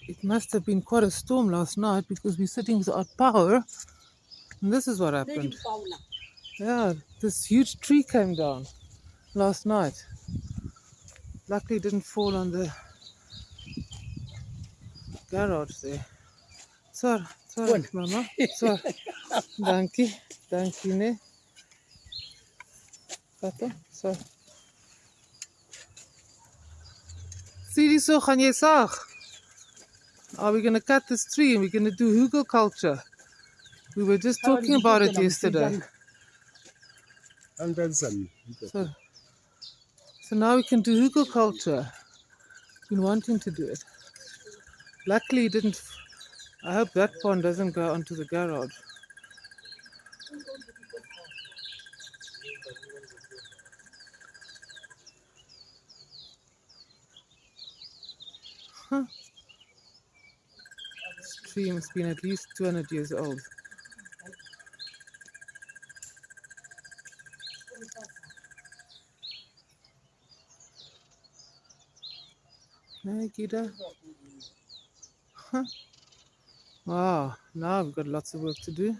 it must have been quite a storm last night because we're sitting without power. And this is what happened. Yeah, this huge tree came down last night. Luckily it didn't fall on the garage there. Sorry, mama. Sorry. Dankie. Dankie, ne? Papa, sorry. Siri, so gaan jy saag? Are we going to cut this tree and we're going to do hugelculture? We were just talking about it yesterday. So, so now we can do hugelculture. Been wanting to do it. Luckily, it didn't. I hope that pond doesn't go onto the garage. Huh. This tree has been at least 200 years old. Hey, Gita. Huh. Wow, now I've got lots of work to do.